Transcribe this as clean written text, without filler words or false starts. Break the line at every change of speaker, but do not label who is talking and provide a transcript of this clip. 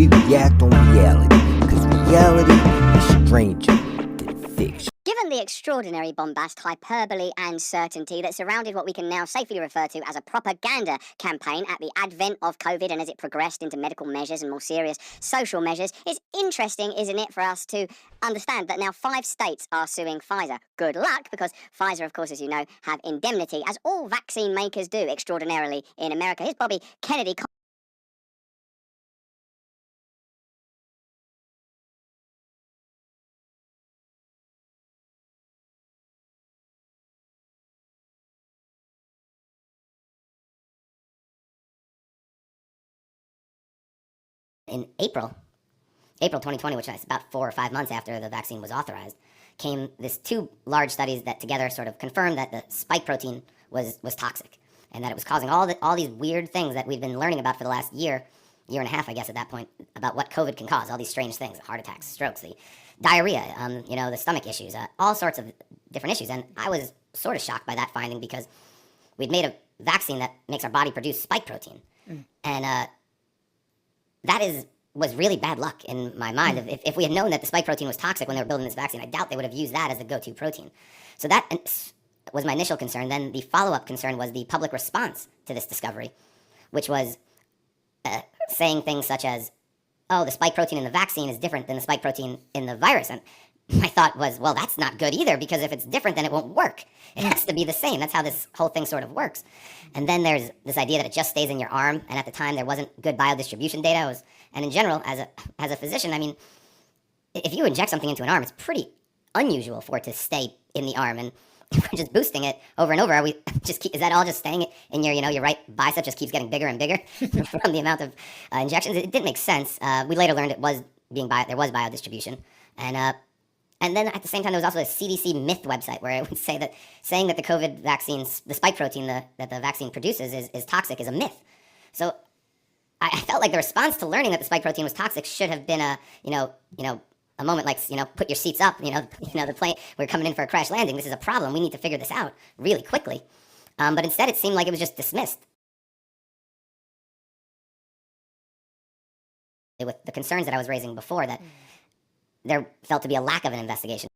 we react on reality, because reality is stranger than fiction.
Given the extraordinary bombast, hyperbole, and certainty that surrounded what we can now safely refer to as a propaganda campaign at the advent of COVID and as it progressed into medical measures and more serious social measures, it's interesting, isn't it, for us to understand that now 5 states are suing Pfizer. Good luck, because Pfizer, of course, as you know, have indemnity, as all vaccine makers do extraordinarily in America. Here's Bobby Kennedy.
In April 2020, which is about 4 or 5 months after the vaccine was authorized, came this 2 large studies that together sort of confirmed that the spike protein was toxic, and that it was causing all these weird things that we've been learning about for the last year and a half, I guess, at that point, about what COVID can cause, all these strange things, heart attacks, strokes, the diarrhea, the stomach issues, all sorts of different issues. And I was sort of shocked by that finding, because we'd made a vaccine that makes our body produce spike protein. And that was really bad luck in my mind. If we had known that the spike protein was toxic when they were building this vaccine, I doubt they would have used that as the go-to protein. So that was my initial concern. Then the follow-up concern was the public response to this discovery, which was saying things such as, oh, the spike protein in the vaccine is different than the spike protein in the virus. And my thought was, well, that's not good either, because if it's different, then it won't work. It has to be the same. That's how this whole thing sort of works. And then there's this idea that it just stays in your arm, and at the time there wasn't good biodistribution data. And in general, as a physician, I mean, if you inject something into an arm, it's pretty unusual for it to stay in the arm. And if we're just boosting it over and over, is that all just staying in your right bicep just keeps getting bigger and bigger from the amount of injections? It didn't make sense. We later learned there was biodistribution. And then at the same time, there was also a CDC myth website where it would say that saying that the COVID vaccines, the spike protein that the vaccine produces is toxic is a myth. So I felt like the response to learning that the spike protein was toxic should have been a moment like, put your seats up, the plane, we're coming in for a crash landing. This is a problem. We need to figure this out really quickly. But instead, it seemed like it was just dismissed. With the concerns that I was raising before, that there felt to be a lack of an investigation.